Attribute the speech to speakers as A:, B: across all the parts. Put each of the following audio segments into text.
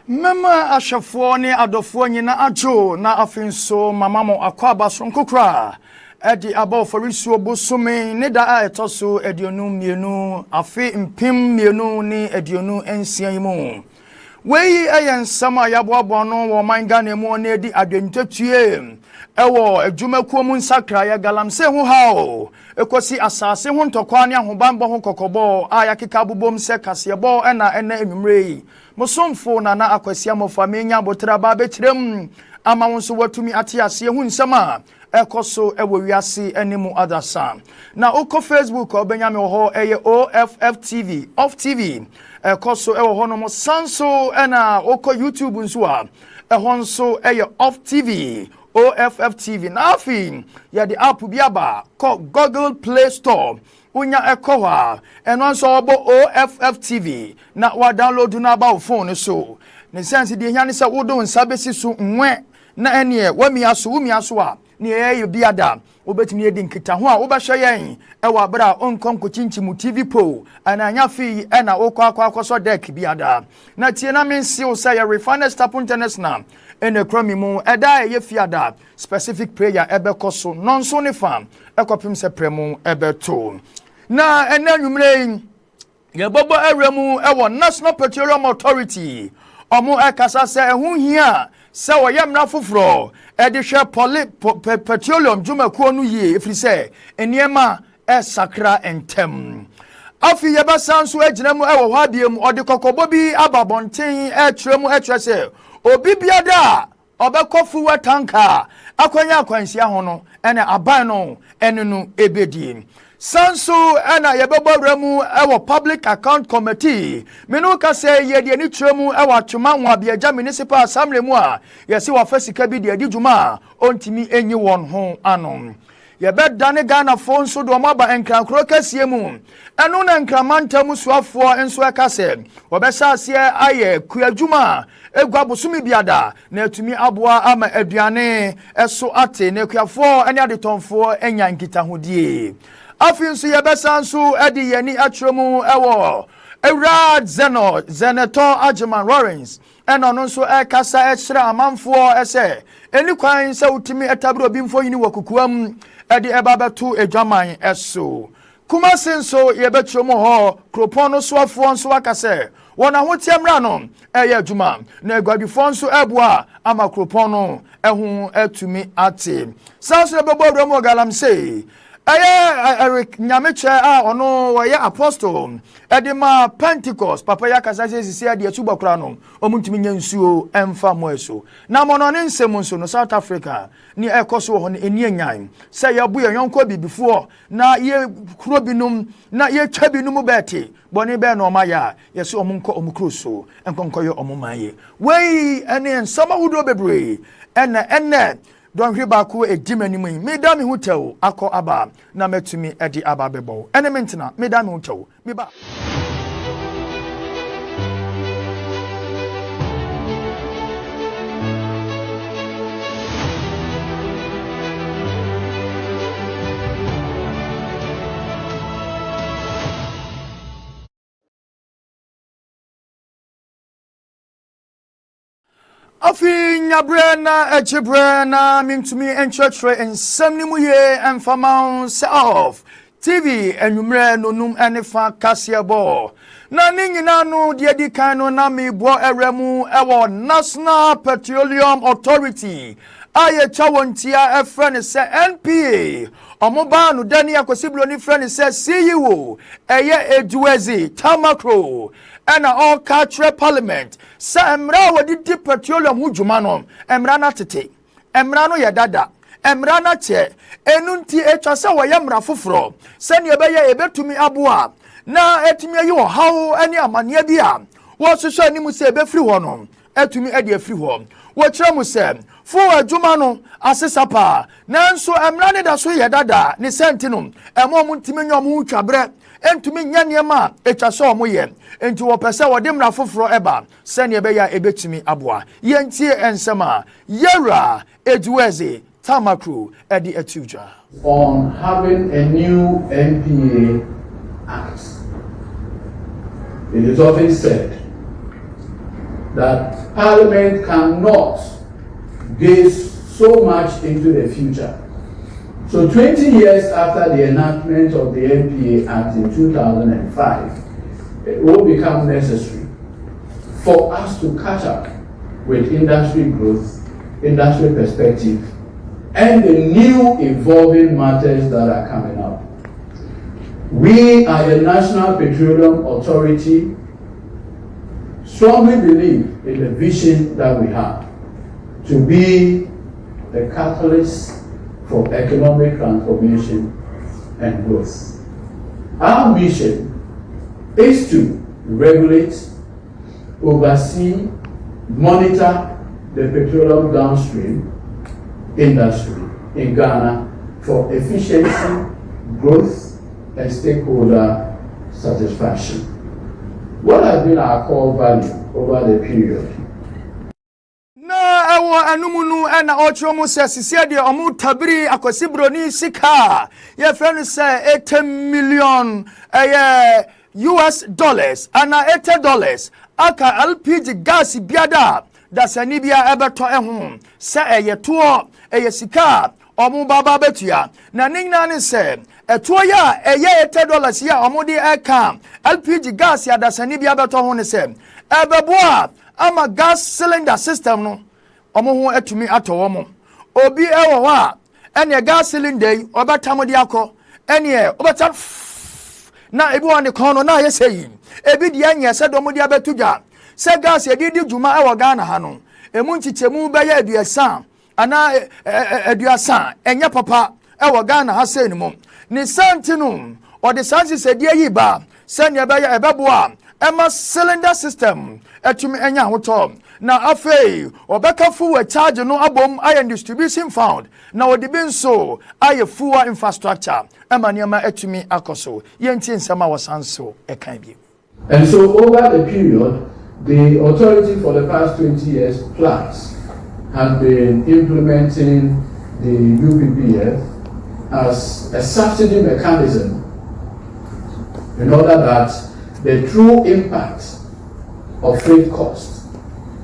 A: Mema ashafo ne adofo nyina ajo na afinso mamamo akwaba sonkokra edi aboforisu bosome ne da a etoso edionu mienu afi mpim mienu ne edionu ensian mu wei ayensama yaboabo no wo manga na mu na edi adwentatue ewo adwumakuo mu nsakra ya galamse ho hawo ekosi asase ho ntokwa ne ahobambo ho kokobo ayakeka bobom se kasebo ena enwumrei Musomfo na akwasi amofa menya botra ba betirem ama wonso watumi ate ase hu nsama ekoso ewo wiase animu adasa na uko Facebook obenya me ho eye OFF TV off TV ekoso ewo ho no mo sanso ena uko YouTube nso a ehonso eye off TV OFF TV na afi ya the app biaba ko Google Play Store unya ekowa eno nso obo OFF TV na wa download na ba phone so ne sense de hia ne se wodo nsa besi so nwe na ene wami aso a ne ye biada obetimi edi nkita ho a wobehwe yen ewa bra onkom kochinchi mu TV po ananya fi ena okwaso deck biada na tie na mensi o say Refinery Staple International ene kromi mu eda ye fiada specific prayer ebekoso nonso ne fam ekopim se premu ebeto na enanwumre ye bobo awremu ewo National Petroleum Authority omo ekasa se ehu hia se woyemra foforo ede hwe petroleum dwumakuo no yie efri se eniema esakra entem afi yebasanso aginamu ewo hwabiem ode kokobo bi ababonten etremu etrese obi biada obekofu watanka akwanya akwansia ho no ene aban no ene no ebedi Sanso ena yebobowremu ewo Public Account Committee menu ka se yede ni tremu ewo atwoma nwabiaja Municipal Assembly mu a yesi wa fasika bi de adijuma ontimi enyi won ho anom yebedane Ghana fonso do maba enkrankro kasie mu enu na nkramanta mu suafo enso eka se obesa ase aye kuadwuma egwa bosumi biada na atumi aboa ama aduane eso ate na kuafo ene adetonfo enya nkita hodie afinso yebesanso edi yani atremu ewo Ewrad Zeneto Ajiman Lawrence eno nso ekasa ekira amanfo ese eni kwan se utimi etabro bimfo yini wakukuam edi ebabeto edwaman eso kuma senso yebetremu ho kropono soafo nso akase wona hotiamra no eye adwuma na egwadifo nso eboa ama kropono ehu atumi ate sanso bebo mu galamse Eric Nyameche ono waye apostle edima Pentecost papa ya kasase sisi ade atubakura no omuntimi nyansuo emfa moeso na mono ne nsem nso no South Africa ni ekoso ho ne eni anyan se ya bu yonko bibifo na ye kuro binum na ye twa binum beti boni be no maya yesi omunko omukroso enkonkoyo omumaye wei ene nsama wudo bebre ene Don hribaku ejimani mu me da me hotel akọ aba na metumi edi aba bebo ene mentina me da me hotel me ba Afi nyabrena echibrena mintumi enchechre ensem mu ye emfama self TV enumre nonum enefa kasiebo na ninyina no de di kan no na mebo eremu ewo National Petroleum Authority aye chawontia efrene se NPA omoba no dani akosiblo ni frene se CEO eye Eduwezi Tamakro ena all culture parliament sa emra wadi di petroleum hu dwuma no emra na tete emra no ye dada emra na che enunti etwa se wo ye mra foforo se ne ebeye ebetumi aboa na etumi ayi wo hawo ani amane bia wo soso animu se ebefri ho no etumi ade afri ho wo kire mu se fu adwuma no asesapa nanso emra ne da so ye dada ne sentinum emo mu ntimi nyom hu twabre entumi nyaniema etwa so omoye enti wo pese wo de mra foforo eba se ne ebeya ebetumi aboa yentie ensema Yera Eduwezi Tamakro edi etuja
B: on having a new NPA Act. It is often said that Parliament cannot gaze so much into the future. So 20 years after the enactment of the NPA Act in 2005, it will become necessary for us to catch up with industry growth, industry perspective, and the new evolving matters that are coming up. We at the National Petroleum Authority strongly believe in the vision that we have to be the catalyst for economic transformation and growth. Our mission is to regulate, oversee, monitor the petroleum downstream industry in Ghana for efficiency, growth, and stakeholder satisfaction. What has been our core value over the period?
A: Na ewo anumunu ena ochomu se sisia de omu tabiri akosibroni sika ye friend say 80 million US dollars ana $80 aka LPG gas biada da sanibia ebeto ehun se eyeto sika omu baba betua na ninna ne se eto ya $80 ya omu de eka LPG gas ya da sanibia beto hun ne se ebeboa ama gas cylinder system no omo ho atumi atowo mo obi ewo wa ene gas cylinder yi obetam de akọ ene obetam na ebi won ne kono na yeseyi ebi de anya se do mo de abetuja se gas e di juma ewo Ghana ha no emu nchichemu be ya aduasa ana aduasa enya papa ewo Ghana ha se ni mo ni santinu o de sansi se die yi ba se ne be ya ebeboa ema cylinder system etumi enya hoto na afei obeka fuwa charge no abom iron distribution fund na odibin so aye fuwa infrastructure ema niema etumi akoso yenti nsema wasanso ekan bi.
B: And so over the period, the authority for the past 20 years plus has been implementing the UPPF as a subsidy mechanism in order that the true impact of freight costs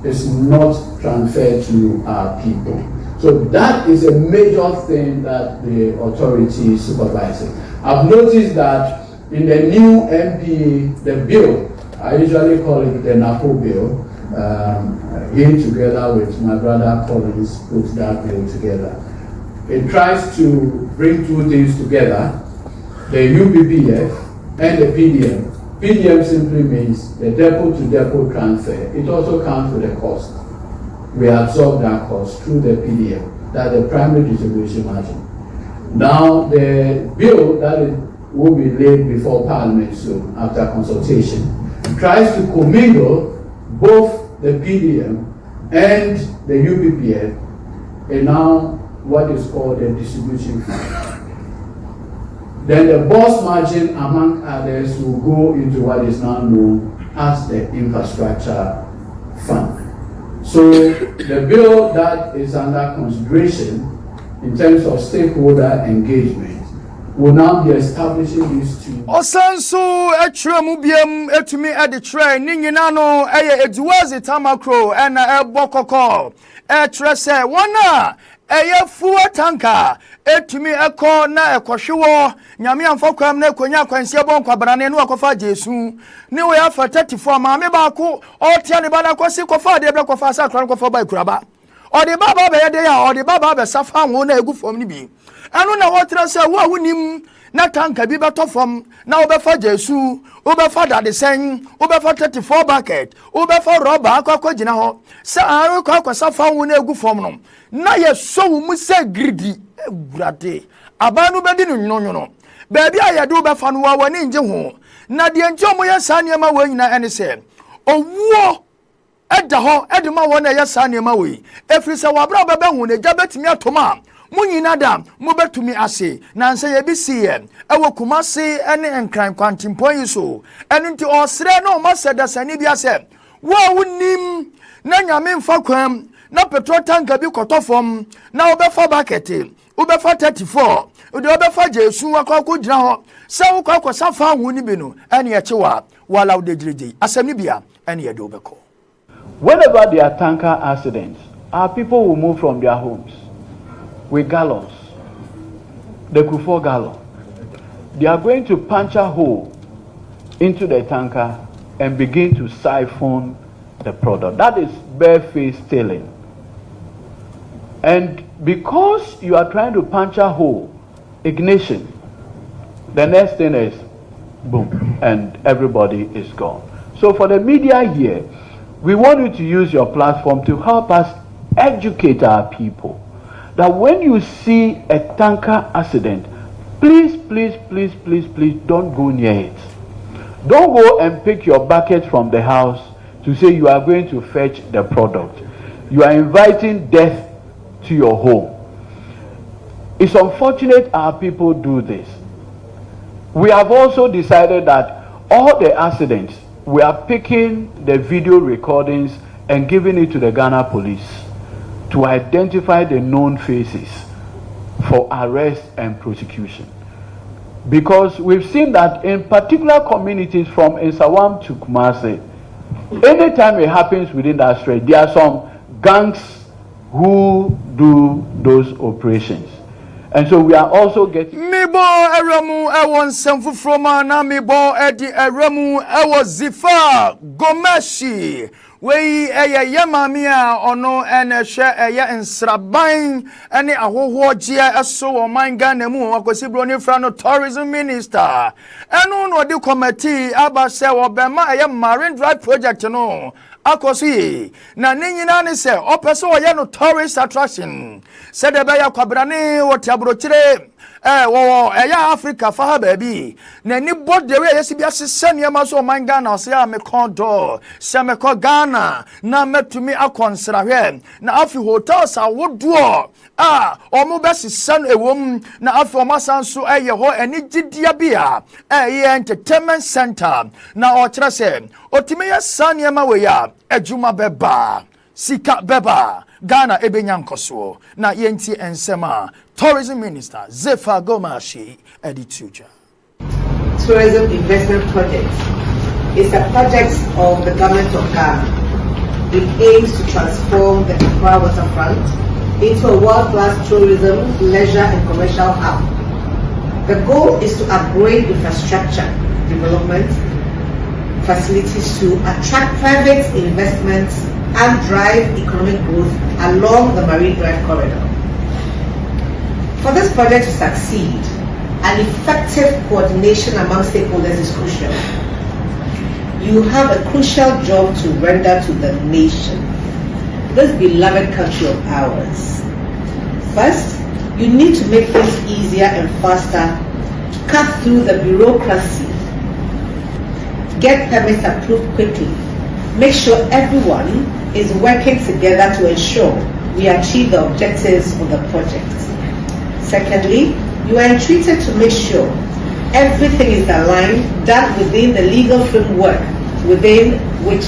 B: is not transferred to our people. So that is a major thing that the authority is supervising. I've noticed that in the new NPA, the bill, I usually call it the NAPO bill, he together with my brother Collins put that bill together. It tries to bring two things together, the UPPF and the PDM. PDM simply means the depot-to-depot transfer. It also comes with a cost. We absorb that cost through the PDM, that's the primary distribution margin. Now, the bill that will be laid before Parliament soon, after consultation, tries to commingle both the PDM and the UPPF in now what is called the distribution fund. Then the boss margin, among others, will go into what is now known as the infrastructure fund. So the bill that is under consideration in terms of stakeholder engagement will now be establishing these two.
A: Osanso etremu biem etumi editre ni nyina no eye eduwazi tamakro ena ebokoko etre se wona eye fuwa tanka etumi eko na ekohwewo nyame amfakwam na ekonya kwansie bonkwa brane no akofa Jesu ni we afa 34 maame ba ko otia ne bana kosi kofa de be kofa sa kran kofa ba ikuraba odi baba be yede ya odi baba be safa wo na egu fom ni bi anu na wotra se wo awunim na tanka bi beto fom na obefa Jesu obefa dadesen obefa 34 bucket obefa rubber akwa gina ho se aru kwa safa wo na egu fom no na ye so mu se gridi egurade abanu bedi no nyono baabi ayede obefa no wa wani nje ho na de nje omo ye sa niema wa nyina ene se owuo eda ho edema wona ye sa niema we efri se wabra obebe hu ne jabetimi atoma munyina da mubetumi ase na nse ye bisiye ewo kumase ene enkran kwantimpon yi so enu nti osre no maseda sani bia se wo wunim na nyame mfa kwam na petrol tanker bi kotofom na obefa bucket obefa 34 ode obefa Jesu akwa gina ho se wo kwa safa hu ni bi no ene ye chewa wala ode jireje asemi bia ene ye de obeko
C: Whenever there are tanker accidents, our people will move from their homes with gallons, the Kufuor gallon. They are going to punch a hole into the tanker and begin to siphon the product. That is barefaced stealing. And because you are trying to punch a hole, ignition, the next thing is boom, and everybody is gone. So for the media here, we want you to use your platform to help us educate our people that when you see a tanker accident, please, please, please, please, please don't go near it. Don't go and pick your bucket from the house to say you are going to fetch the product. You are inviting death to your home. It's unfortunate our people do this. We have also decided that all the accidents, we are picking the video recordings and giving it to the Ghana police to identify the known faces for arrest and prosecution. Because we've seen that in particular communities from Nsawam to Kumasi, anytime it happens within that stretch, there are some gangs who do those operations. And so we are also getting...
A: Mibo Eramu Ewon Semfufroma na Mibo Edi Eramu Ewo Zifa Gomeshi Wei eye yamamia ono ene hwe eye nsraban ene ahohogia eso wo man Ghana mu akosi broni fra no tourism minister enu no di committee aba se wo bema eye marine drive project no akosi na ninyina ne se opese wo ye no tourist attraction se de be ya kwabrane wo tiabrochire wo eya Africa fa ha baby na ni bodere yesi bia sesane ma so man Ghana se ya me kondo se me ko Ghana na metumi akonsra hwe na afi hotels awodo omo besesane ewom na afi omasanso eye ho eni gidia bia entertainment center na o kire se otimi yesane ma we ya adwuma beba sika beba Ghana ebenya nkoso na yenti ensema tourism minister Zefa Gomashi Edituja.
D: Tourism investment project is a project of the government of Ghana. It aims to transform the Accra waterfront into a world-class tourism, leisure and commercial hub. The goal is to upgrade infrastructure development facilities to attract private investments and drive economic growth along the Marine Drive corridor. For this project to succeed, an effective coordination among stakeholders is crucial. You have a crucial job to render to the nation, this beloved country of ours. First, you need to make things easier and faster to cut through the bureaucracy, get permits approved quickly, make sure everyone is working together to ensure we achieve the objectives of the project. Secondly, you are entreated to make sure everything is aligned, done within the legal framework within which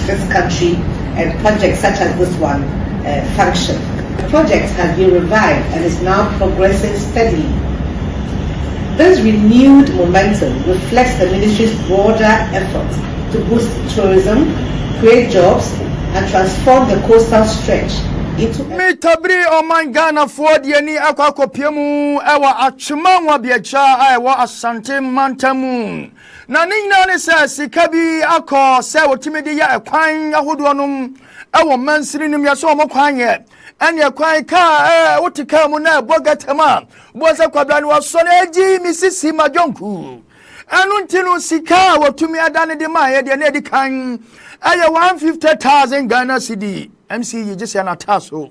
D: this country and projects such as this one function. The project has been revived and is now progressing steadily. This renewed momentum reflects the ministry's broader efforts to boost tourism, create jobs, and transform the coastal stretch into
A: Mitabri oman Ghana for the ni akwakopiemu ewa achuma biecha ewa asante mantamu na ninyina ne se sika bi akọ se wotimedi ya ekwan ahodo nom ewo mansiri nim ya so omokwan ye ene ekwan ka wotika mu na bogatama boza kwabla ni waso na agi misisi majonku anu ntinu sika wotumi adane de ma ye de na edi kan aya 150,000 Ghana cedi MCE just an ataso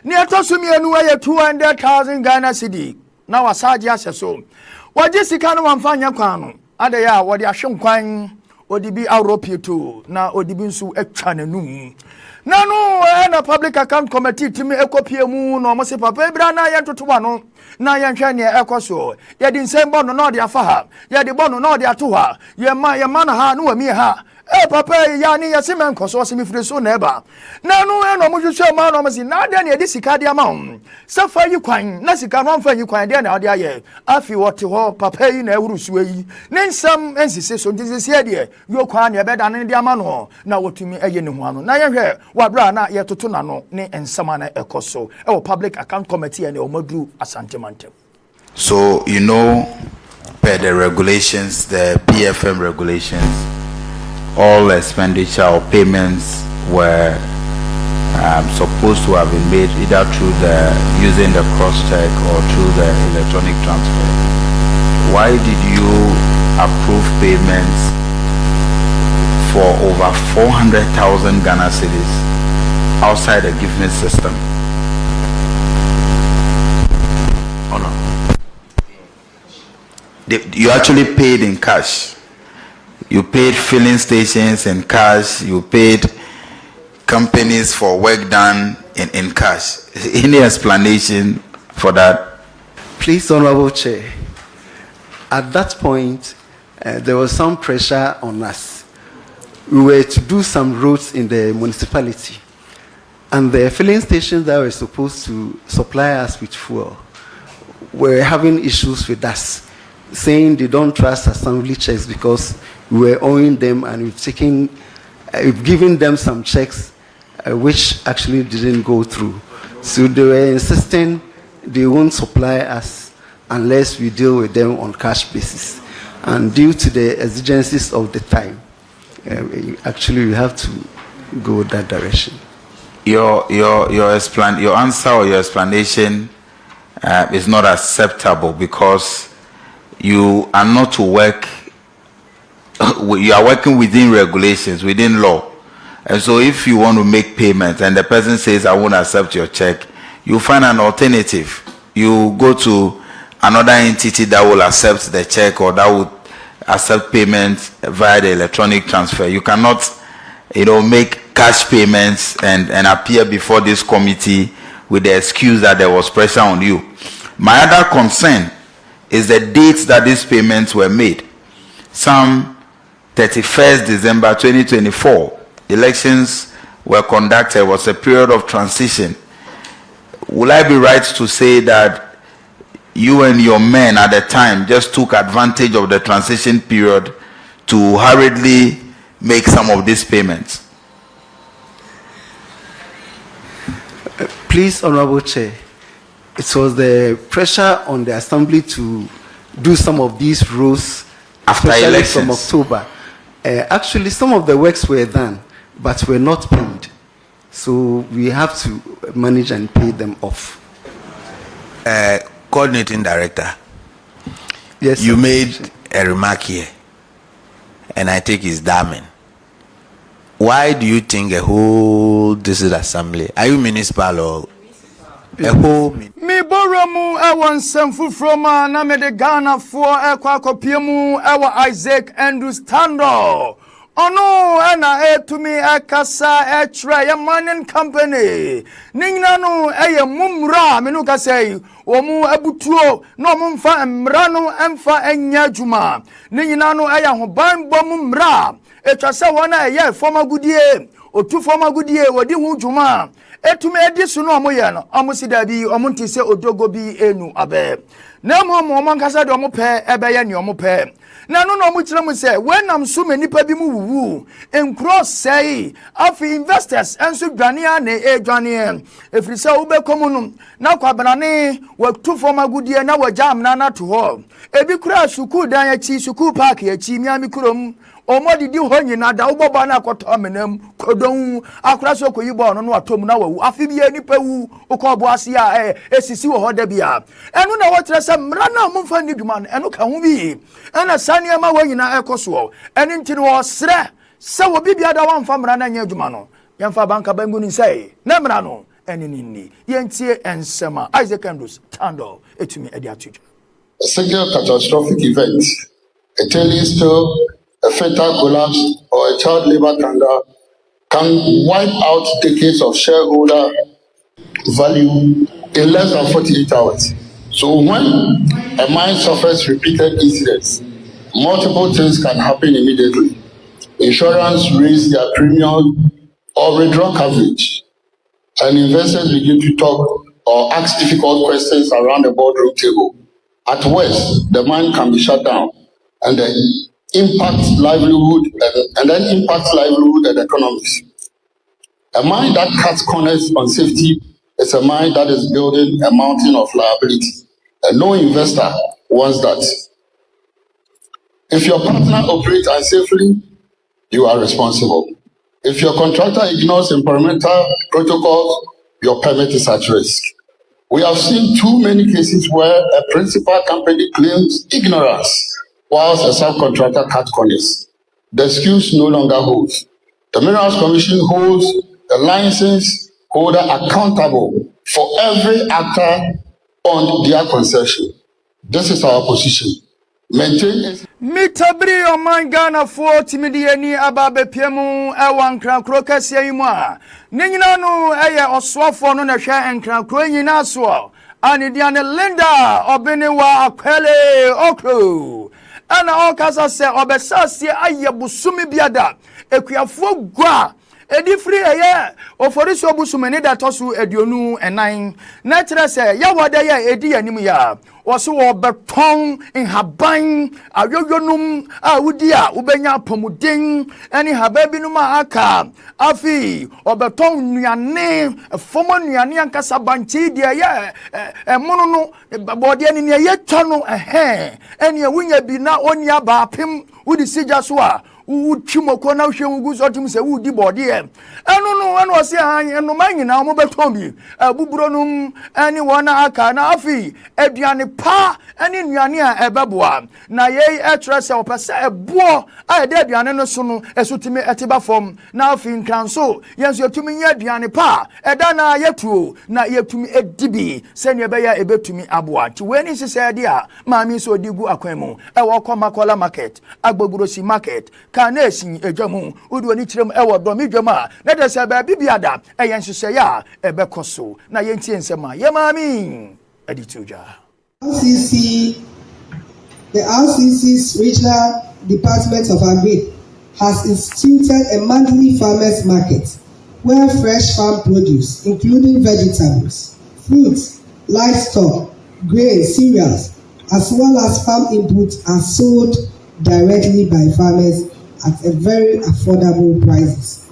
A: ni atoso mienu aya 200,000 Ghana cedi na wasaji aseso waje sika no wamfanya kwano ade ya wode ahwenkwan odi bi Europe to na odi bi nsu atwa nanum na no na public account committee timi ekopie mu no mo se papa ebra na ye totowa no na ye hwe ne ekoso ye di nsem bo no na odi afa ha ye di bo no na odi ato ha ye ma na ha no wami ha papa ya ni ya semen koso se mi firi so na eba na no e no mo hwehwe ma no mo si na de na edi sika de ama safa yi kwan na sika no amfa yi kwan de na ade aye afi wote ho papa yi na ehuru suwa yi ne nsam ensise so ndise de yo kwan na ebeda ne de ama no na wotumi eye ne ho ano na ye hwe wabra na ye toto na no ne ensama na ekoso e wo public account committee and omadru asantemantem.
E: So you know, per the regulations, the PFM regulations, all expenditure or payments were supposed to have been made either through using the cross-check or through the electronic transfer. Why did you approve payments for over 400,000 Ghana cedis outside the giving system? Oh no. You actually paid in cash. You paid filling stations in cash. You paid companies for work done in cash. Any explanation for that?
F: Please, Honorable Chair. At that point, there was some pressure on us. We were to do some roads in the municipality, and the filling stations that were supposed to supply us with fuel were having issues with us, saying they don't trust assembly checks because we were owing them, and we've given them some checks which actually didn't go through. So they were insisting they won't supply us unless we deal with them on cash basis. And due to the exigencies of the time, actually we have to go that direction.
E: Your answer or your explanation is not acceptable because you are not to work. You are working within regulations, within law. And so if you want to make payment and the person says, I won't accept your check, you find an alternative. You go to another entity that will accept the check or that will accept payment via the electronic transfer. You cannot, make cash payments and appear before this committee with the excuse that there was pressure on you. My other concern is the dates that these payments were made. Some 31st December 2024, elections were conducted, was a period of transition. Will I be right to say that you and your men at the time just took advantage of the transition period to hurriedly make some of these payments?
F: Please, Honorable Chair, it was the pressure on the Assembly to do some of these roads
E: after elections
F: from October. Actually, some of the works were done, but were not paid. So we have to manage and pay them off.
G: Coordinating Director,
F: yes,
G: you made a remark here, and I think it's damning. Why do you think a whole district assembly, are you municipal or a whole?
A: Mi boromu ewa nsemfu froma na me de Ghana for ekwa kopiemu ewa Isaac Andrews Tando. Ono ena etumi ekasa etre ya mining company. Ningna no eye mumra menu kasei omu abutuo no mumfa mra no emfa enya juma. Ningna no eye hoban bom mra. Etwase wona eye forma gudie. Otu forma gudie wodi hu juma. Etumi edi so no omoye no omosida bi omontise odogo bi enu abe. Na mo omankasa de omope ebeye ne omope. Na no no mukyere mu se when am so many nipa bi mu wuwu enkro sei afi investors enso dwane na edwane efiri se wo bekomu no na kwabrane watu forma gudie na wajam na to ho ebi kura suku dan ya chi suku park ya chi miami kurom omodidi ho nyina da uboba na akoto amenam kodon akura so koyibo no no atom na wawu afi bi nipa wu ukobo ase a esisi wo ho da bia enu na wotre se mra na momfa ni dwuma enu ka ho bi ena sane ma wa nyina ekoso enu ntini wo sre se wo bibia da wamfa mra na nya dwuma no yemfa banka bangu ni sai na mra no eni ni yentie ensema Isaac Andrews Tando etumi edi atuja.
H: A single catastrophic event, a tailing spill, a fatal collapse, or a child labor scandal can wipe out decades of shareholder value in less than 48 hours. So when a mine suffers repeated incidents, multiple things can happen immediately. insurance raise their premium or withdraw coverage, and investors begin to talk or ask difficult questions around the boardroom table. At worst, the mine can be shut down and then impact livelihood and economies. A mine that cuts corners on safety is a mine that is building a mountain of liability, and no investor wants that. If your partner operates unsafely, you are responsible. If your contractor ignores environmental protocols, your permit is at risk. We have seen too many cases where a principal company claims ignorance whilst a subcontractor cuts corners. The excuse no longer holds. The Minerals Commission holds the license holder accountable for every actor on their concession. This is our position. Maintain.
A: Mitabri o mangana fo timidieni ababe piemu ewan krankro kese yimu a ninyina no eye oswafo no na hwe enkrankro nyina so ani diane Linda obenewa akwele okro ana okasa se obesasie aye busumi biada ekuafo gua edi free eye oforisi obusumeni da tosu edionu enan na kire se yawada ye edi yanim ya woso wo beton inhaban ayoyonum a wudi a ubenya pomuden ani hababinum aka afi obeton nuane fomo nuane ankasa banchi de ye emono no bode ani ne ye twa no ani wunya bi na onia ba pem wudi sija so a uchimoko na hwe ngugu so tim se wudi bode e enu wose han enu manyina mo beton bi buburo num ani wona aka na afi aduane pa ani nuane a ebeboa na ye etrese opese ebo a de aduane no so no esutimi etiba fom na afi nkranso yenso yetumi nya aduane pa eda na yetuo na yetumi edibi se ne be ya ebetumi aboa ti weni sise de a maami so digu akwanmu ewo komakola market agbogurosi market kanesin edwamu uduani kirem ewo domi dwama na de se ba bibiada eyen hyehyɛ ya ebekoso na yentie nsema ye maami edituja
I: the RCC's Regional Department of Agri has instituted a monthly farmers market where fresh farm produce, including vegetables, fruits, livestock, grains, cereals, as well as farm inputs are sold directly by farmers at a very affordable prices.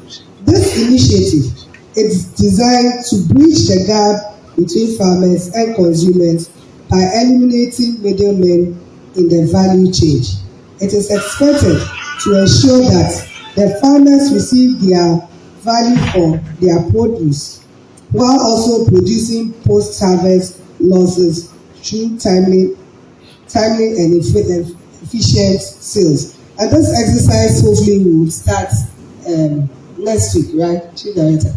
I: This initiative is designed to bridge the gap between farmers and consumers by eliminating middlemen in the value chain. It is expected to ensure that the farmers receive their value for their produce while also producing post-harvest losses through timely and efficient sales. And this exercise hopefully will start next week, right, Chief Director?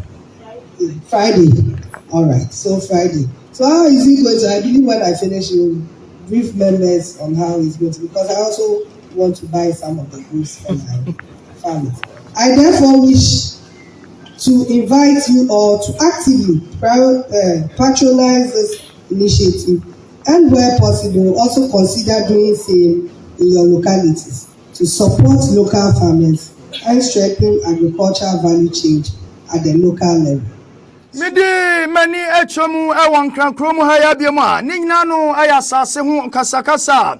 I: Friday. All right, so Friday. So how is it going to? I believe when I finish, you brief members on how it's going to, because I also want to buy some of the goods for my family. I therefore wish to invite you all to actively patronize this initiative, and where possible, also consider doing same in your localities to support local farmers and strengthen agricultural value chain at the local level.
A: Midi mani echomu ewon krankromu haya biema ninyina no ayasase hu kasakasa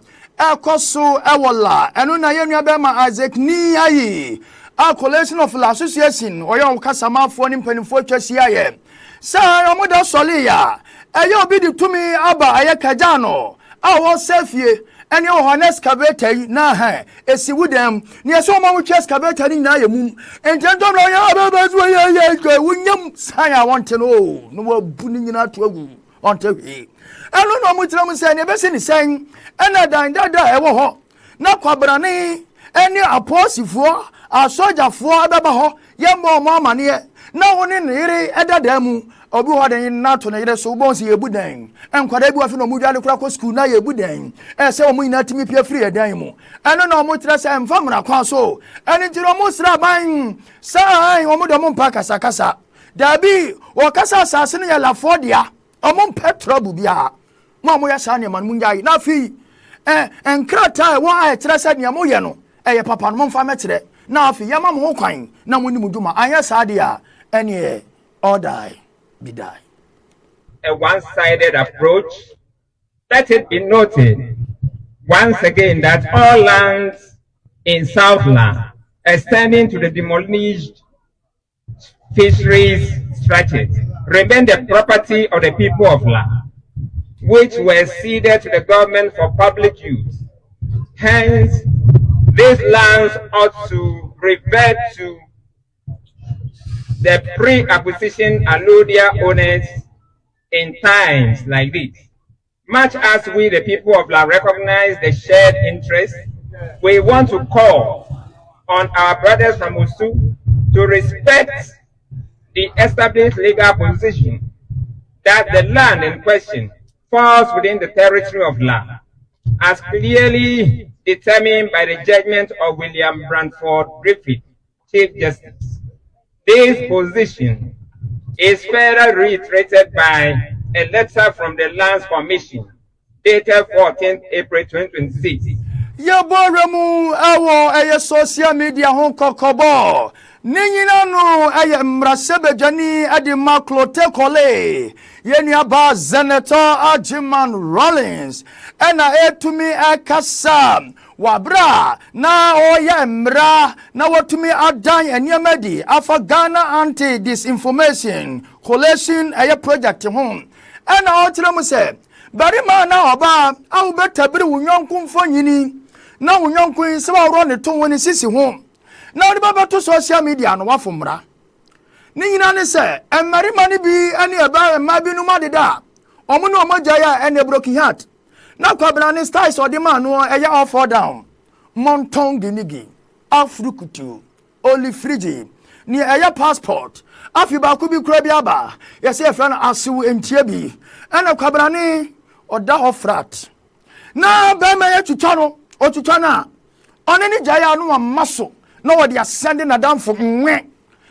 A: ekoso ewola enu na yenua be ma Isaac ni ayi a collation of association oyo kasamafo ni mpanifo twasi aye sa omoda sole ya eye obi di tumi aba aye kajano a wo safie ene o honest excavator na ha esi wudem ne so mo mo excavator ni na yemum entendo no ya ababazu ya wunyam san ya want no no wabu ni nyina to agu onte hwe eno no mo tiram se ne be se ni sen ena dan dada e wo ho na kwabrane ene aposifo asojafo ababa ho yembo mo amane na woni ne yire edada mu obi ho den na to ne yire so bon se yebudan enkwada bi wafi no mu dwale kura ko school na yebudan se o mu ina timi pia free edan mu eno no mo tira se emfamra kwa so eni tiro mo sra ban sai o mo do mo mpa kasa kasa dabi o kasa asase ne ya lafodia o mo mpa trouble bia mo ya sa ne man mu nyai na fi enkrata wo a tira se ne mo ye no eye papa no mo mfa metre na afi yama mo kwan na mo ni muduma anya saade a ene all die be die.
J: A one-sided approach. Let it be noted once again that all lands in Southland extending to the demolished fisheries stretches remain the property of the people of La, which were ceded to the government for public use. Hence, these lands ought to revert to the pre-acquisition alludia owners in times like this. Much as we, the people of La, recognize the shared interest, we want to call on our brothers from Osu to respect the established legal position that the land in question falls within the territory of La, as clearly determined by the judgment of William Branford Griffith, Chief Justice. This position is further reiterated by a letter from the Lands Commission dated 14th April 2026.
A: Yaboremu awo social media hon kokobo ninyina no mrasebejani adi maklote kole yeni aba Senator Ajiman Rawlings ena etumi akasa wabra na oya mra na watumi adan enyamadi afa Ghana anti disinformation coalition project hon ena otiremu se barima na oba awu betabiri wunyonku mfonyini na wunyonku se wa ro ne to woni sisi ho na odi baba to social media no wafomra ni nyina ne se emarima ne bi ane eba ema bi no madeda omo no omoja ya ene broken heart na kwabra ne styles odi man no eya all fall down monton ginigi afrukutu oli frigi ni eya passport afi ba ku bi kura bi aba yesi e friend asu entie bi ene kwabra ne oda ho frat na be ma ya tutwa no otutwa na one ni jaya no amaso na wo dia sende na damfo nwe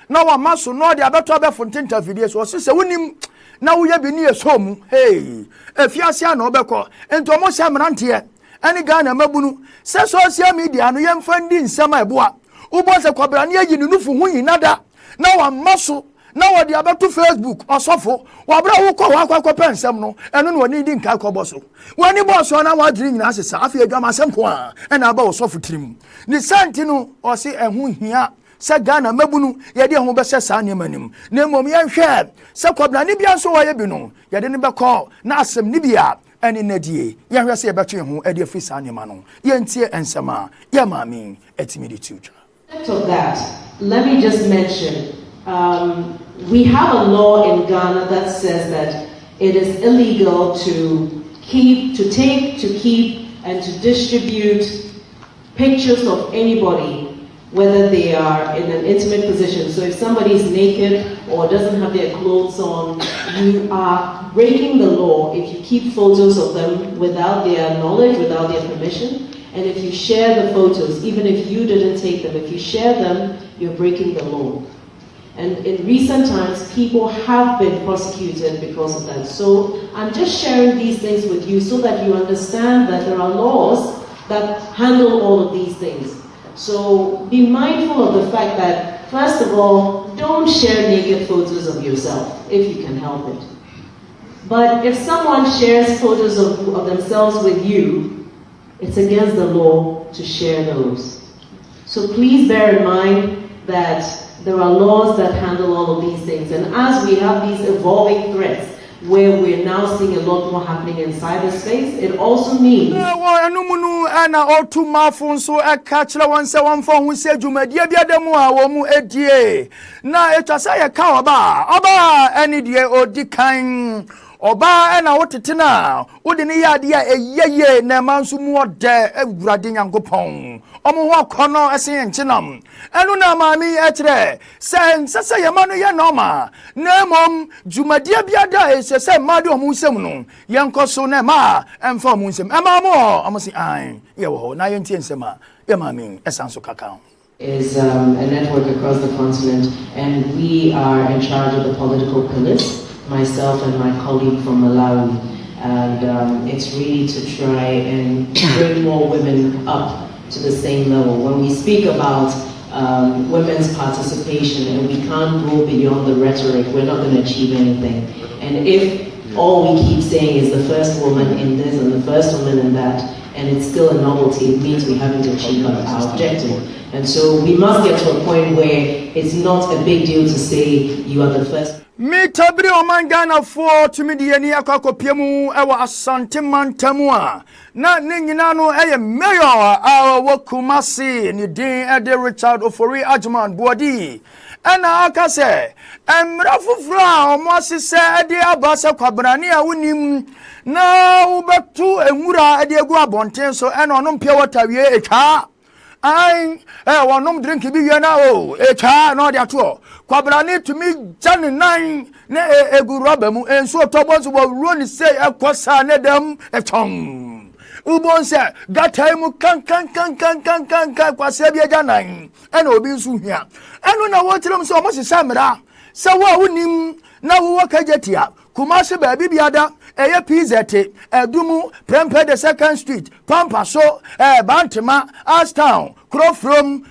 A: na wo amaso no dia beto abefo ntinta fidie so se wonim na wo ya bi ni esom hey efiase na obekọ ento mo sha mrante ani Ghana mabunu se social media no yemfa ndi nsema eboa ubo se kwabra ne ayi nufu hu yinada na wo amaso na wo dia beto Facebook osofo wabra wo kọ wa akọ pensem no eno no ni di nka akọ so wani boss na wa diri nyina asesa afi adwama asemko a ena ba osofo tirim ni santi no o se ehu hia se Ghana mabunu ye de ho be se sa ne manim na mom ye hwe se kwabra ne bia so wo ye bi no ye de ne be kọ na asem ne bia ene nadie ye hwe se ye betwe ho e de afi sa ne ma no ye ntie ensema ye maami etimi di tuja.
K: Of that, let me just mention we have a law in Ghana that says that it is illegal to keep, and to distribute pictures of anybody, whether they are in an intimate position. So if somebody is naked or doesn't have their clothes on, you are breaking the law if you keep photos of them without their knowledge, without their permission. And if you share the photos, even if you didn't take them, if you share them, you're breaking the law. And in recent times, people have been prosecuted because of that. So I'm just sharing these things with you so that you understand that there are laws that handle all of these things. So be mindful of the fact that, first of all, don't share naked photos of yourself if you can help it. But if someone shares photos of themselves with you, it's against the law to share those. So please bear in mind that there are laws that handle all of these things. And as we have these evolving threats, where we're now seeing a lot more happening in cyberspace, it also means Oba ena wotetena wode ne yade a eyeye na manso mu ode awurade nyankopon omo ho akono esen enchenam enu na maami etre se yema no ye normal na mom jumadia biada se made omo nsem no yenkoso na ma emfa omo nsem ema mo omo si an ye wo na ye ntie nsem a ye maami esanso kaka is a network across the continent, and we are in charge of the political pillars, myself and my colleague from Malawi, and it's really to try and bring more women up to the same level. When we speak about women's participation, and we can't go beyond the rhetoric, we're not going to achieve anything. And if all we keep saying is the first woman in this and the first woman in that, and it's still a novelty, it means we haven't achieved our objective. And so we must get to a point where it's not a big deal to say you are the first.
A: Me tabri omangana for to me the ani akako piemu ewa asante mantamua na nyina no eye mayor a Kumasi ni din ede Richard Ofori Ajman Bodi ana aka se emra fufura omo asese ede abasa kwabrani a wonim na ubetu enwura ede egu abonten so ena onom pia water wie etwa ai wonom drink bi wie na o etwa no de ato kwabrani to me jani nine ne egu roba mu enso tobo so wo ni say ekosa ne dem etong ubon se gatai mu kan kwase bi aja nan ena obi nsu hia eno na wo tiram so mo sisa mra se wo wonim na wo kajetia Kumasi baby biada eye PZT edumu Prempeh the 2nd Street Pampa so Bantama Ashtown Crofrom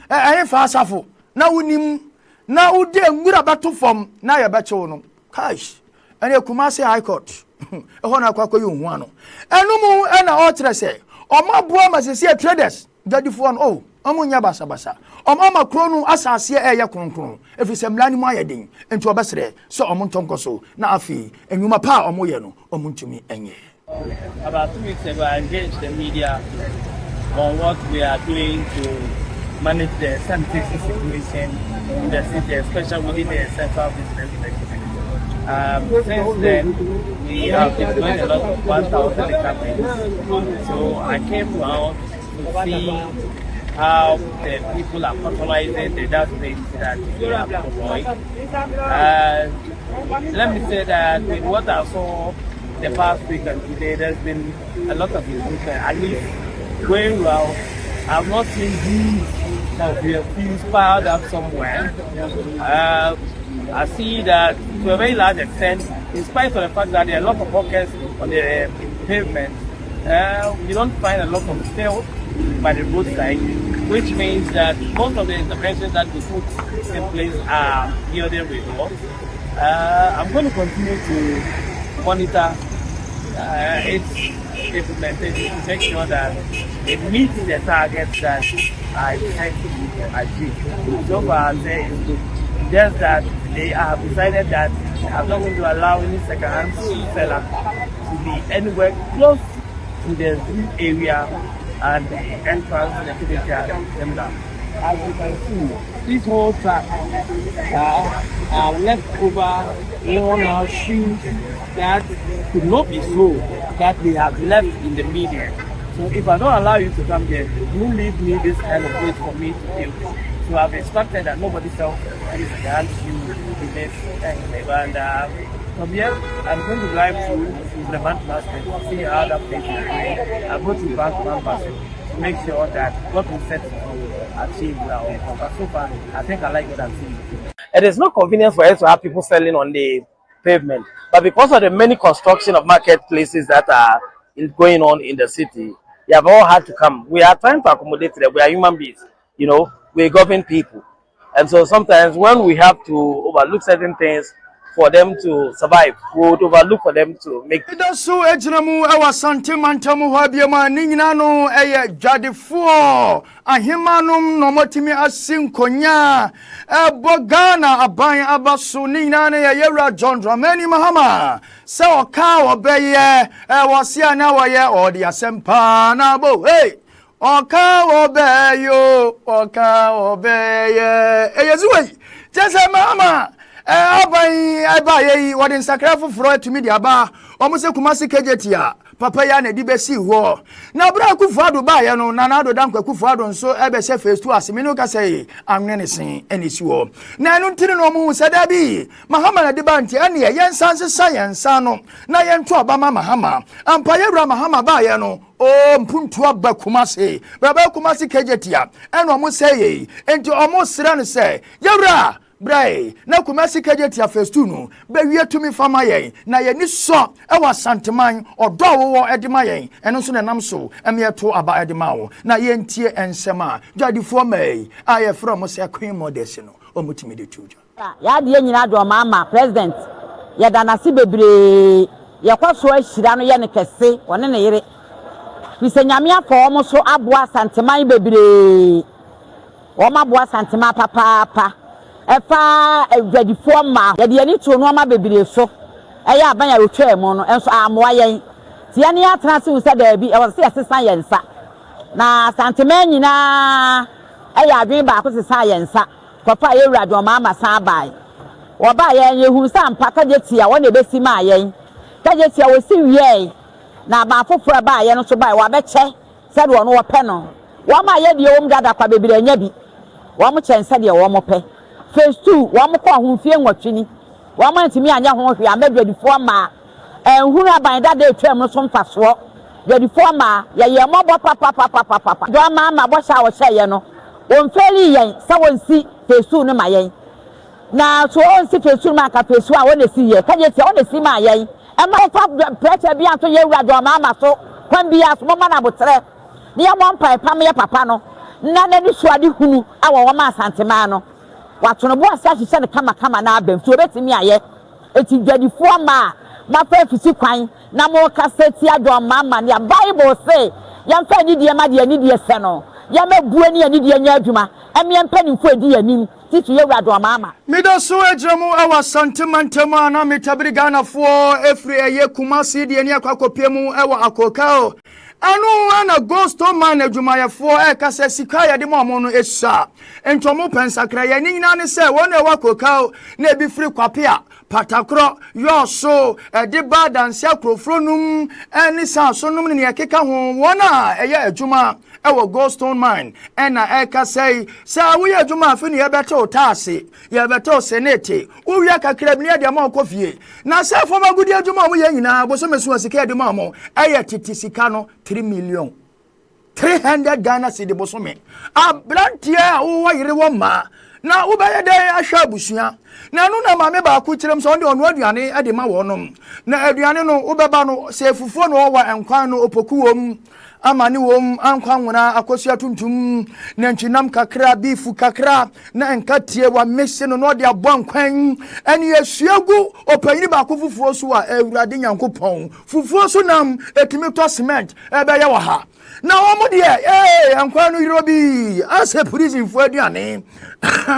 A: Fasafo na wonim na ude ngura bato form na ye beche no cash ene Kumasi High Court ehona akwa yu hu ano enumu ena o kire se omaboa masese traders dadifo no o omunya basa omama kronu asase eye kronkron efise mlani mu ayeden enti obesere so omontonkoso na afi enwuma pa omoye no omuntumi enye.
L: About 2 weeks ago, I engaged the media on what we are doing to manage the sanitation situation in the city, especially within the central business district. Since then, we have been doing a lot of 1,000 campaigns. So I came out to see how the people are patronizing the dustbins that we have deployed. Let me say that with what I saw the past week and today, there's been a lot of improvement, at least going well. I've not seen these that we have piled up somewhere. I see that to a very large extent, in spite of the fact that there are a lot of pockets on the pavement, we don't find a lot of filth by the roadside, which means that most of the interventions that we put in place are yielding results. I'm going to continue to monitor its implementation to make sure that it meets the targets that I expect to achieve. So far, there is good. Just that they have decided that I'm not going to allow any second-hand seller to be anywhere close to the zoo area and the entrance to the center. As you can see, this whole track are left over worn-out shoes that could not be sold, that they have left in the media. So if I don't allow you to come there, you leave me this kind of place for me to deal with. So I've instructed that nobody sells this dance shoe in this and from here, I'm going to drive to the bank basket to see how that place is going. I'll go to bank basket to make sure that what we set to achieve well. But so far, I think I like what I'm seeing.
M: It is not convenient for us to have people selling on the pavement, but because of the many construction of marketplaces that are going on in the city, they have all had to come. We are trying to accommodate them. We are human beings, you know, we govern people. And so sometimes when we have to overlook certain things for them to survive, we would overlook for them to make.
A: So ejinamu ewa santimantamu wabiema ninginano eye jadifuo ahimanum nomotimi asinkonya bogana abanya abasu ninginane ya yera John Dramani Mahama se oka obeye wasia na waye odi asempa na bo hey oka obeyo oka obeye eyezuwe jese Mahama abaye wadin sakrafu fro to media ba omuse Kumasi kejetia papa ya na dibesi ho na bra Akufo-Addo ba ya no na ado danko Akufo-Addo nso ebe se phase 2 asemi no ka say anwene sen enisi ho na enu ntiri no mu sada bi Mahama na diba nti ene ye nsanse science no na ye nto obama Mahama ampa ye bra Mahama ba ya no o mpuntu aba Kumasi baba Kumasi kejetia eno mo say enti omo sira no say ye bra brai na Kumasi Kejeti phase 2 no be wie tumi fama yen na ye ni so e wa santeman odo wo edima yen eno so na nam so to aba edima wo na ye ntie ensema dwadifo mai aye from se Queen Modest no omutimi de tujo
N: ya de nyina do mama president ya danasi bebre ya kwaso ahira no ye ne kese one ne yire bisanyame afọ omo so aboa santeman bebre o ma boa santema papa efa adwadifo ma ye de ani to no ma bebre so eya aban ya otwa emo no enso amoa yen tie ne atena se usa da bi e wo se asesa yensa na santeman nyina eya adwen ba ko sesa yensa papa ye wura do ma san bai wo ba yen ye hu sa mpa ka je tia wo na besi ma yen ka je tia wo si wie na ba foforo ba yen so bai wa be che se do no wo pe no wo ma ye de wo mdada kwa bebre anya bi wo mo chense de wo mo pe phase 2 wo mo ko ahomfie nwatwini wo mo ntimi anya ho hwe amadwadifo ma enhuru aban dada etwam no so mfaso dwadifo ma ye mo bo papa do ma bo sha wo hye ye no won feli yen sa won si phase 2 no ma yen na so on si phase 2 ma ka phase 1 a won si ye ka je ti won si ma yen e ma fa pressure bi ato ye wura do ma so kwan bi aso mo ma na botre ni ya mo mpa pam ye papa no na na ni so ade hunu awo wo ma santema no wato no bo asa hye ne kama na abam so betimi aye eti dwadifo ma fa fisi kwan na mo kaseti ado mama ne Bible say yam fa ni die ma de ni die se no yam abuo ni ani die nya adwuma emye mpanimfo edi yanim titu ye wura mama
A: mido so ejemu awa santemantema na mitabiri Ghana fo efri eye Kumasi de ni akwakopiemu ewa akokao anu ana ghost man adwumayefo kasa sika ya de mo no esa entomo pensakra ya ni nyina ne se won ewa akokao na ebi firi kwapea patakro yo so de badanse akrofronum eni sansonum ne yakeka ho wona eye adwuma ewo ghost mine ena kasa sa wo ye adwuma afi ne yebeto taase yebeto senate wo wi akakra bi ne de ma okofie na se fo magudi adwuma mo ye nyina bosomesu sika de ma mo eye titi sika no 3 million 300 Ghana cedi bosome abrantia wo yire wo ma na wo baye de ahwa busua na no na mame ba ku kirem so onde onu aduane ade ma wo nom na aduane no wo beba no se fufuo no wo wa enkwan no opoku wom amani wom ankwan wona akosua tuntum na ntwinam kakra bifu kakra na enkatie wa mese no no de abon kwan eni asuagu opanyini ba ku fufuo so a awurade nyankopon fufuo so nam etimi to cement ebe ye wa ha na omo de ankwan no yirobi ase prison fu aduane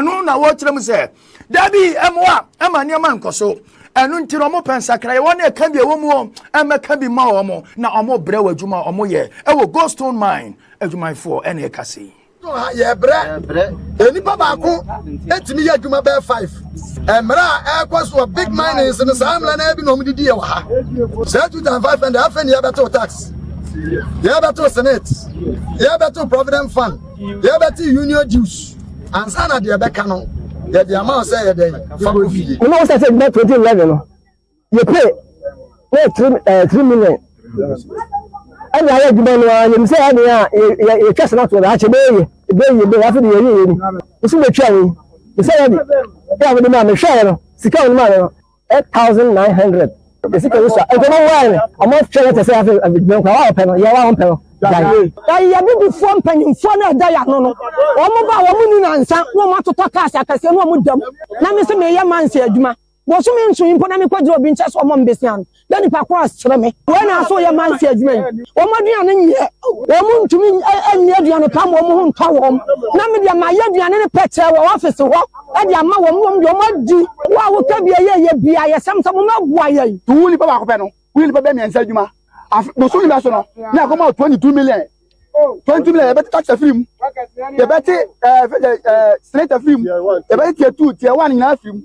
A: no na wo kirem se dabi emwa amani amankoso enu ntiro mo pensakra ye wona ka bi ewomu emeka bi ma omo na omo bre wadwuma omo ye ewo ghost mine adwuma for ene kase
O: ye bre eni baba ko etimi ye adwuma be 5 emra ekwaso big miners no samla na bi no mdidi ye wa ha 2005 and half any better tax ye better senate ye better provident fund ye better union dues and sana de be no yeah, the amount say yeah,
P: you know what I said about 2011 you pay 3 million and I had you say you just not to actually be after the you see the train you say yeah with the man share sika on man 8,900 the sika is I don't know why I'm not trying to say I will pay yeah 1 pay ya bi fo mpanyimfo na da ya no no o mo ba wo mu ni nansa wo ma toto cash akase no mo dam na me se me ye manse adwuma bo so me nso impo na me kwagiro bi nche so mo mbesian da ni pa kwa sere me we na so ye manse adwuma o mo dua ne nye o mo ntumi anye adua no pa mo ho ntwa wo na me dia ma ye adua ne pete wo office ho e dia ma wo mo di wa wo ka bia ye bia ye samsam mo ma bua ye
O: tu ni pa ba ko pe no wi pa be me nsa adwuma no so ni so no na come out 22 million 20 million you better tax film you better straight film you better tier 2 tier 1 na film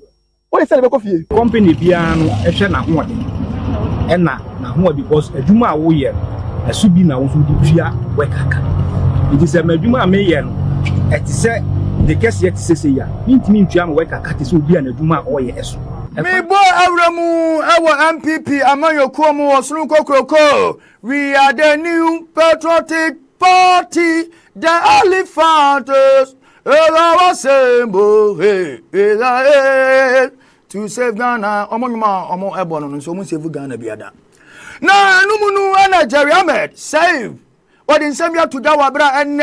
O: what is be coffee
Q: company bia no e hwe na ho ode e na ho because adwuma a wo ye asu bi na wo so di tua we kaka it is a adwuma me ye no e ti se de kese yet se ya ntimi ntua no we kaka ti se obi na adwuma o ye eso
A: me boy awramu ewo MPP amanyokuo mu osunu kokroko we are the new patriotic party the elephants to save Ghana. Omo ebono so mu save Ghana biada. Na numunu ana Jerry Ahmed save. What in Sambia to Dawabra and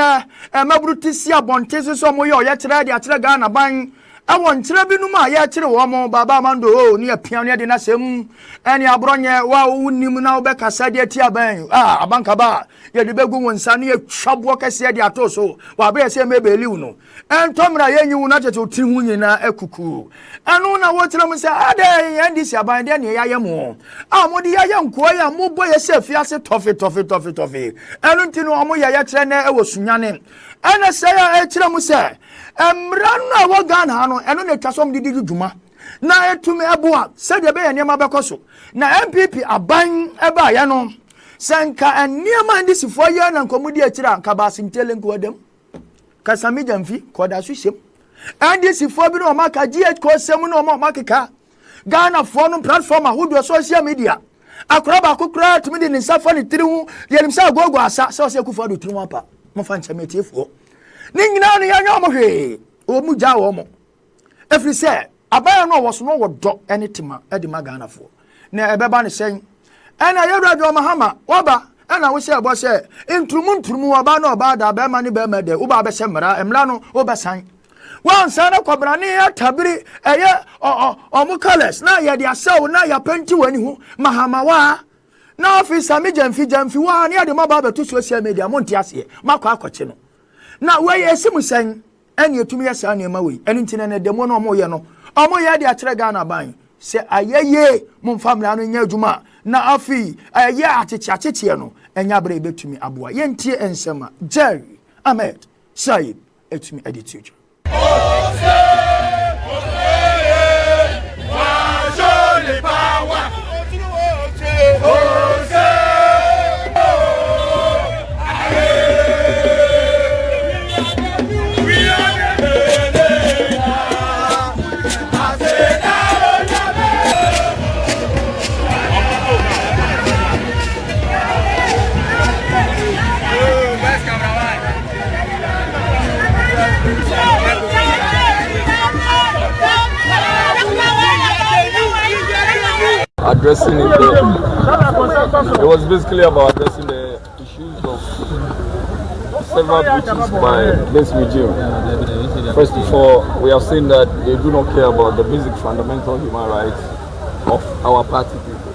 A: Mabrutisia Bontes so mo yo yetre de atre Ghana ban. I want Trebinuma yetre womo Baba Mando near Piano de Nasem and ya bronye wa unim now beka sadia tia ban. Ah, abankaba. Ye de begu won sane twab wo kase de atoso. Wa be se mebe liuno. En tomra ye nyu na teto ti hu nyina ekuku. Anu na wotrem se ade en dis aban de ne yaye mo. Ah mo de yaye nko ya mo boye se fiase tofe. Anu ntinu omo yaye kire na ewosunyane. Ana se ya kire mo se emra na wo Ghana no eno na twasom didi dwuma. Na etumi eboa se de be ye niam abekoso. Na MPP aban eba ye no sanka eniama ndisifo ye na nkomudi akira nkabase ntele nkodem kasami jamfi koda susem ndisifo bi no maka GH ko sem no makeka Ghana fo no platform ahodo social media akraba akokra tumi de nsafa ne tirihu ye nimsa gogo asa se ose kufa do tirihu apa mo fa nchamietiefo ni nyina no ya nyawo hwe o mu ja wo mo every say abaya no wo so no wo do anytima e de ma Ghana fo na ebeba ne sen ana yewrado mahama waba ana wo se abo se intrumu waba na oba da be ma ne be ma de wo ba be se emra no wo be san wan sana kwabrane ya tabiri eye omu colors na ye de asaw na ya penti wani hu mahama wa na officer mi jamfi wa na de ma ba be to social media monti ase makwa akoche no na we ye simu san ene etumi ya sa na ma we ene ntine na de mo no mo ye no omo ye de akere Ghana ban se ayeye mo family no nya adwuma na afi aye acheche no enya bra betumi aboa ye ntie ensema Jerry Ahmed Said etumi attitude
R: addressing it was basically about addressing the issues of several breaches by this regime. First of all, we have seen that they do not care about the basic fundamental human rights of our party people.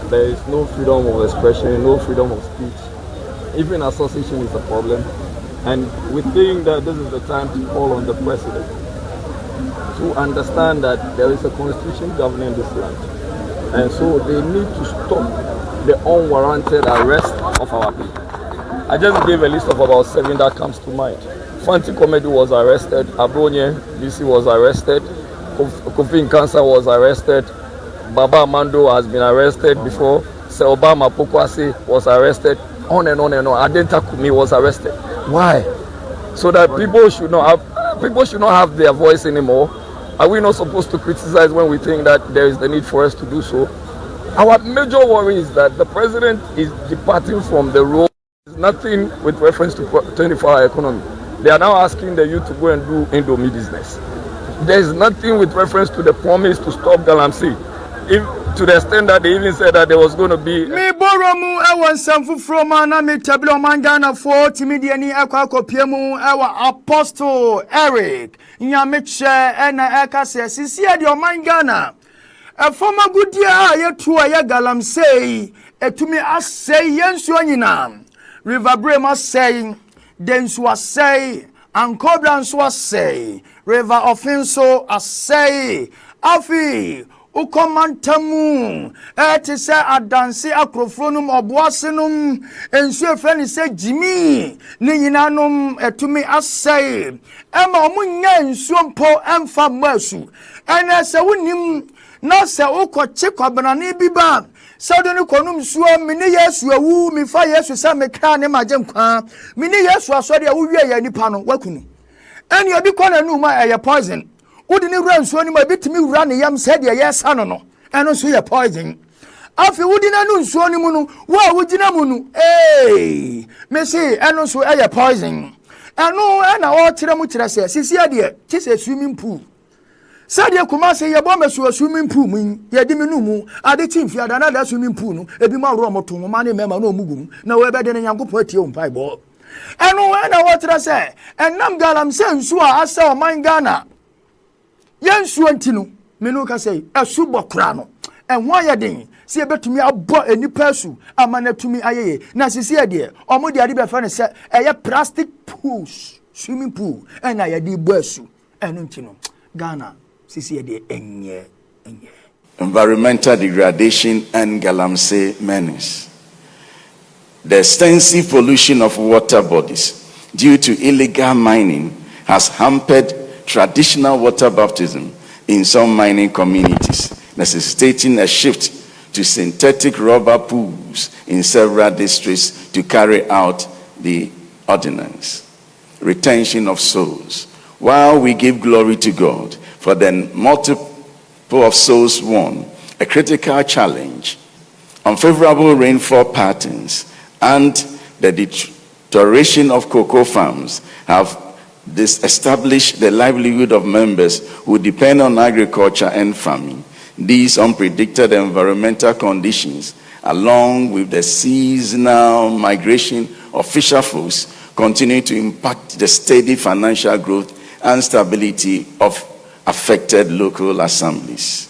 R: There is no freedom of expression, no freedom of speech. Even association is a problem. And we think that this is the time to call on the president to understand that there is a constitution governing this land. And so they need to stop the unwarranted arrest of our people. I just gave a list of about 7 that comes to mind. Fanti Comedy was arrested, Abronye BC was arrested, Kofi Nkansa was arrested, Baba Amando has been arrested before, Sir Obama Pokwasi was arrested, on and on and on. Adenta Kumi was arrested. Why? So that people should not have their voice anymore. Are we not supposed to criticize when we think that there is the need for us to do so? Our major worry is that the president is departing from the role. There's nothing with reference to 24-hour economy. They are now asking the youth to go and do Indomie business. There's nothing with reference to the promise to stop Galamsey. To the extent that they even said that there was going to be
A: me boromu ewan samfu from na me tablo mangana for timidiani akwa kopiemu ewa Apostle Eric nyameche ena ekase sisi de omangana efoma gudia yetu ya Galamsey etumi asey yensu anyina River Brema say densu asey Ankobra nso asey River Ofinso asey afi ukomantamu eti se adansi akrofronum oboasenum ensu efeni se Jimmy ni nyinanum etumi asey ema omunya ensu mpo emfa masu ene se wonim na se ukoche kwabanani biba Saudoni konum suo mini Yesu awu mi fa Yesu sa me kra ne magye nkwa mini Yesu asori awu wie ya nipa no wakunu eni obi kona nu ma eye poison udi ni wura nsuo ni ma bitimi wura ne yam said ye sa no eno so ye poison afi udi na nu nsuo ni mu no wa wugina mu no me say eno so ye poison eno na o kire mu kire se sisi ade ti se swimming pool sadia kuma se ye bo meso swimming pool mu ye di minu mu ade ti mfia da na da swimming pool no ebi ma ro moto mo ma ne mema na omugum na we be de ne Nyankopon atie o mpai bo eno na o kire se enam galam se nsu a asa o man Ghana yensu antinu menu ka sei asu bokura no enwa ye den se betumi abo enipa asu amana tumi ayeye na sisi ade omo de ade be fa ne se eye plastic pools swimming pool ena ye di bo asu enu ntino Ghana sisi ade enye
S: environmental degradation and Galamsey menace. The extensive pollution of water bodies due to illegal mining has hampered traditional water baptism in some mining communities, necessitating a shift to synthetic rubber pools in several districts to carry out the ordinance. Retention of souls. While we give glory to God for the multiple of souls won, a critical challenge, unfavorable rainfall patterns, and the deterioration of cocoa farms have disestablished the livelihood of members who depend on agriculture and farming. These unpredicted environmental conditions, along with the seasonal migration of fisher folks, continue to impact the steady financial growth and stability of affected local assemblies.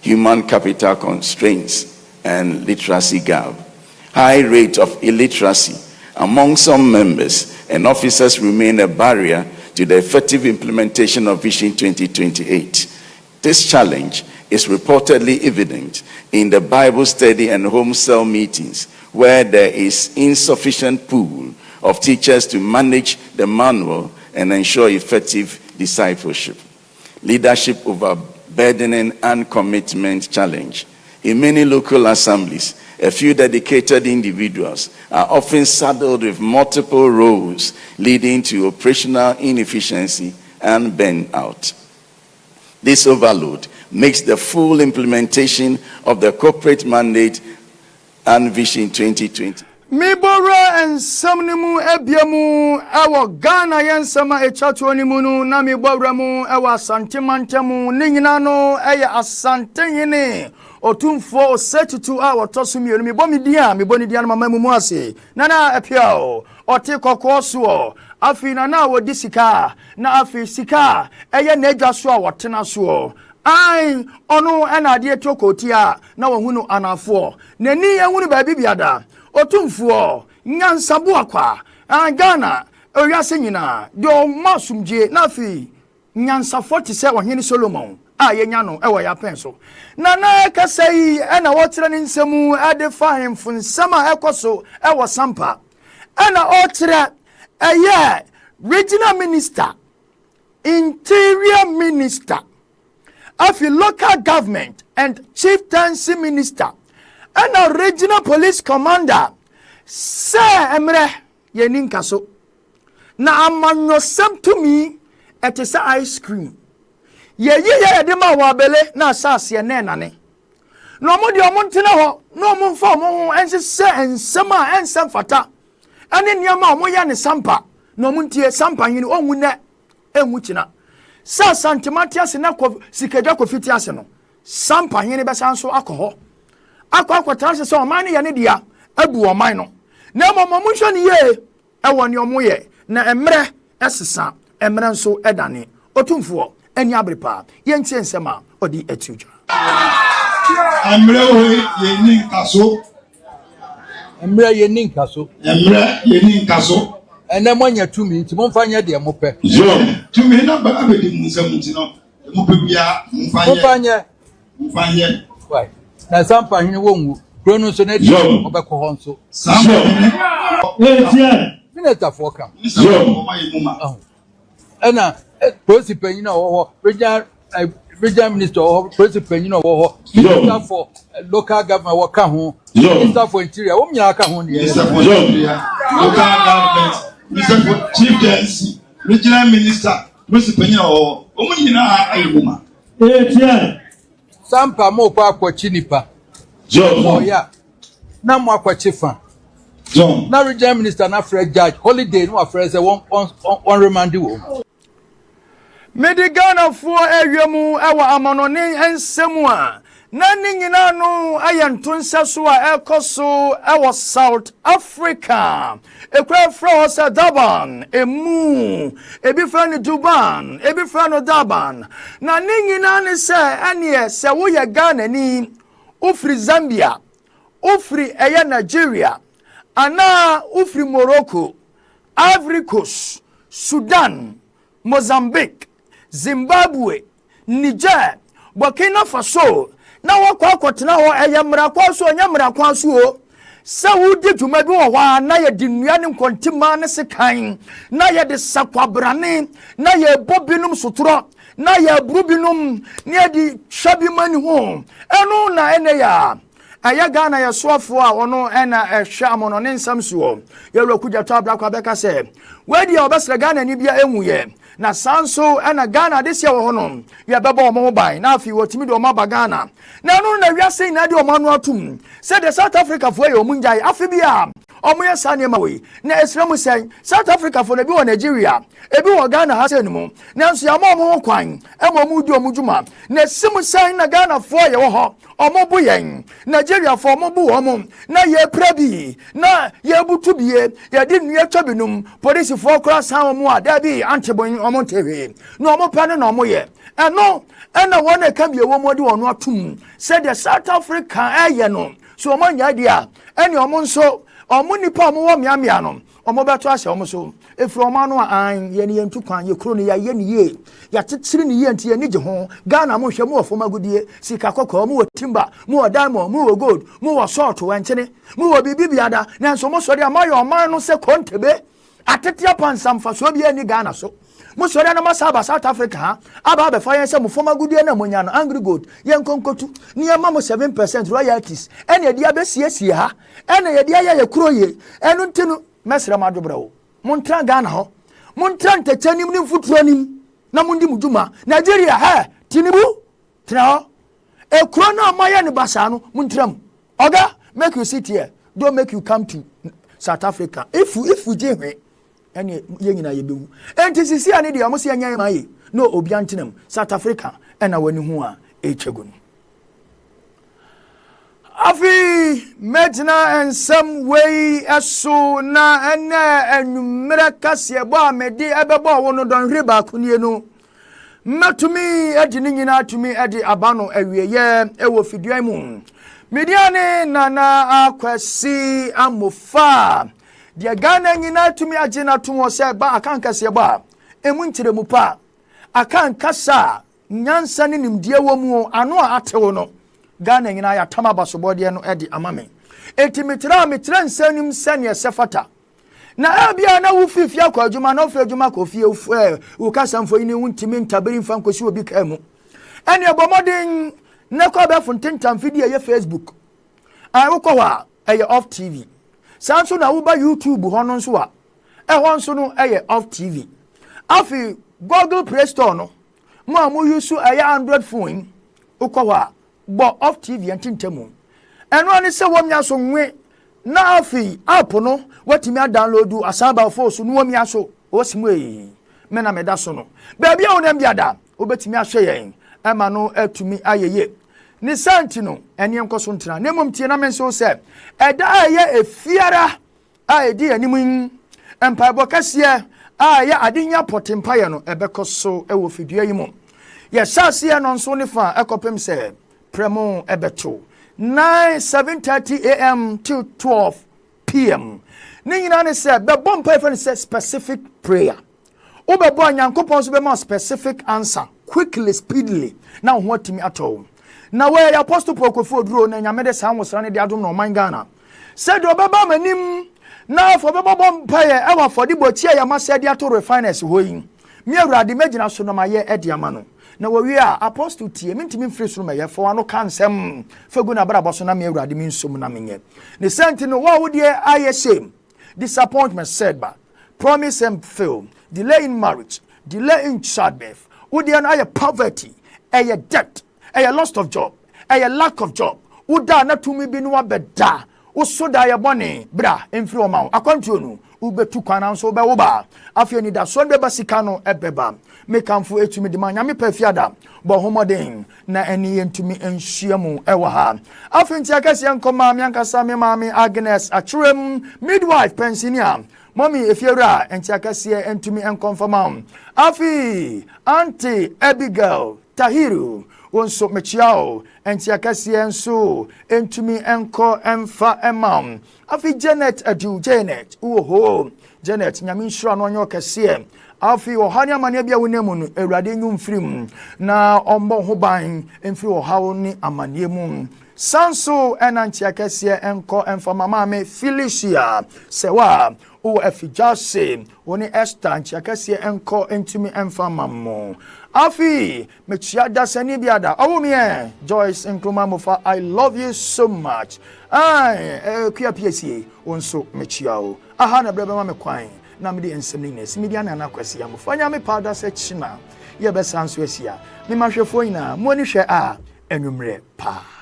S: Human capital constraints and literacy gap. High rate of illiteracy among some members and officers remain a barrier to the effective implementation of Vision 2028. This challenge is reportedly evident in the Bible study and home cell meetings, where there is insufficient pool of teachers to manage the manual and ensure effective discipleship. Leadership overburdening and commitment challenge. In many local assemblies, a few dedicated individuals are often saddled with multiple roles, leading to operational inefficiency and burnout. This overload makes the full implementation of the corporate mandate and Vision 2020.
A: Mibora and Samnimu Ebiamu, our Ghana Yansama Echatuanimu, Namiboramu, our Santimantamu, Ninano, Aya Asantene. Otumfo 32 hour tosumi mi bomi dia mi boni dia na mamamu muase nana apiao ote kokoso afi nana wodi sika na afi sika eye na adwaso a wotena so ai ono ena de tokotia na wohunu anafo nani ehunu ba bibiada otumfo nyansabo akwa Ghana oyase nyina de masumje na afi nyansa 40 wohene Solomon yenya no ewo ya penso nana kasai ena wotre ne nsemu ade fahim funsama ekoso ewo sampa ena otre eye regional minister, interior minister, afi local government and chieftaincy minister and a regional police commander say emre yeninka so na amanyo sam to me it is ice cream ye de ma wa bele na asase ne nane no mo de omo ntena ho no mo mfa mo ho ense se ensem a ensem fata ane niama omo ya ne sampa no mo ntie sampa hini onwu ne enwu kina sa santimatias na ko sikeja ko fitias no sampa hini be sanso akọ transe so oman ne ya ne dia abu oman no na mo mo hwe ne ye ewo ne omo ye na emre esesa emre nso edane otumfo eni abrepa yentie nsema odi etuja emre ho yeni nkaso emre yeni nkaso ene monya tumi nti mo mfanya de mo pe yo tumi na ba abedi munsam nti no mo pe bia mfanya why na sampa hini wonwu krono so na di mo be ko ho nso sampa mineta foka yo mo mayi muma ena principal you know regional minister or principal you know minister for local government work ho minister for interior wo mya aka ho ne minister for interior local government minister for chieftaincy regional minister principal you know o mu nyina ayibuma sampa mo kwa akwachi nipa yo ya na mo akwachi fa
T: John. Now regional minister na Fred Judge holiday no afre say one remand wo.
A: Medigana for ewemu ewa amanone ensemu a na ni nyina no ayentonsa so a ekoso ewa South Africa ekwa fra sa Durban emu ebi fra ni Durban ebi fra no Durban na ni nyina ne se ane se wo ye Ghana ni ufri Zambia ufri eye Nigeria ana ufri Morocco Ivory Coast Sudan Mozambique Zimbabwe, Niger, Burkina Faso, na wakwa kwatena ho eyamra kwaso onyamra kwaso se wudi dwuma bi wo wa na ye di nnua ne nkontima ne sekan na ye de sakwabrane na ye bobinum sotoro na ye brubinum ne di hwabi mani ho eno na ene ya aya Ghana ye soafo a ono ena ehwa amono ne nsam suo ye rokuja to abra kwa beka se we di obesre Ghana ni bia enwuye na sanso ena Ghana de sia wo hono ye beba omo ban na afi wotimi de omo ba Ghana na no na wiase na de omo anu atum se the South Africa fo ye omunjai afi bia omo ye sane ma we na esremu sen South Africa fo na bi wo Nigeria ebi wo Ghana ha se nemu na nso ya omo kwan emo mu di omu djuma na simu sen na Ghana fo ye wo ho omo bu yen Nigeria fo omo bu omo na ye prabi na ye butu bie ye di nua twabinum police fo kra san omo a da bi antebon omo TV no omo pa ne no omo ye eno ena wona ka bie wo mo di wono atum said the South Africa aye no so omo nya dia eni omo nso omo nipa omo wo miamia no omo beto ase omo so efro omo anu an ye ne yentu kwan ye kro ne ya ye ne ye ya titiri ne ye nti ye ne je ho Ghana mo hwe mo ofo magudie sika kokko mo timba mo diamond mo gold mo salt wenchene mo bibi biada na nso mo sori amayo oman no se kontebe atetia pansam fa so bia ni Ghana so mo sori na masaba South Africa aba be fa yen se mo fo magudie na monya no angry gold yen konkotu ni ye ma mo 7% royalties ene dia be siesie ha ene ye dia ye kro ye enu ntinu mesra madobra wo montra Ghana ho montra ntachanim ni mfutuanim na mundi muduma Nigeria ha tinibu tina ho ekro na amaye ne basa no montram oga make you sit here don't make you come to South Africa if you jehwe ene ye nyina ye bewu enti sisi ane de amosi anya maye no obi antenam South Africa ena wani hu a echegunu afi medina ensem wei eso na ene enumere kase bo amede ebebo wo no don hwe ba kunie no matumi edi ni nyina atumi edi abano awieye ewo fiduan mu mediane nana akwasi amofa de Ghana nyina atumi agena tomo se ba akan kase ba emu ntire mu pa akan kasa nyansa ne nimdie wo mu ano a atewo no Ghana nyina ya tamaba sobode no edi amame etimitira mitira nsanim sane sefata na abia na wo fifia kwa adwuma na ofra adwuma ko fie wo kasamfo ni wuntimi ntabiri mfa nkosi obi ka mu ene abomoden na ko be fontentam video ye Facebook ai wo ko wa eye off TV sanso na wo ba YouTube ho no nso wa ho nso no eye off TV afi Google Play Store no mo amu use eye Android phone wo ko wa bo off TV antintemu eno ani se wo mia so nwe na afi app no watimi download asaba force no wo mia so osimu me na meda so no ba bia wonam biada obetimi ahwe yen ema no atumi ayeye ni santi no eni enkoso ntira na mom tie na men so se eda aye efiara edi animu empaibo kase aye adinya potempaye no ebekoso ewo fidua yimo ye sase no nso ne fa ekopem se premo ebeto 7:30 a.m. till 12 p.m. Nina ne say be bomb pay say specific prayer. Obebo anyankopon so be more specific answer quickly speedily. Now what me at all. Now where apostle Pokofo duro na nyamede san wosra ne de adom no man Ghana. Said obeba manim na for bebo bomb pay e wa for the bochia ya ma said ato refinance hoyin. Me awurade magina so no maye e de ama no. Na we are apostle tie mentimi free so meye for ano kansem fagu na brabo so na me awurade mi nsom na menye ne sent no wa wo de aye shame disappointment setback promise and fail delay in marriage delay in childbirth wo de na aye poverty aye debt aye loss of job aye lack of job wo da na tumi bi no abeda usoda ya bone bra emfiri o ma akwantuo no ubetu kwana nso be wo ba afia ni da so be basika no ebeba mekamfo etumi de manya me pafiada bo homoden na eni entumi enhyiamu ewa ha afinti akase nkoma me ankasa me maami Agnes Achurem midwife pensioner mommy efiera enti akase entumi enconfirm afi auntie Abigail Tahiru wonso mechiao enti akase enso entumi enko emfa emam afi Janet Adu Janet oho Janet nyame nshura no onyo kase afi ohani amane bia wonemu no ewrade nyumfirim na ombo ho ban emfiri ohawo ni amane mu sanso enanti akase enko enfama me Felicia sewa o afijase woni Esther anti akase enko entumi enfama mo afi mechia dasani biada awumie Joyce Nkrumah Mofa I love you so much kuya PSA wonso mechia o aha na brebe ma me kwan na me de ensem ni media na kwasi am fanya me powder search na ye be sanso asia me mahwefo nyina mo ni hwe a enwumre pa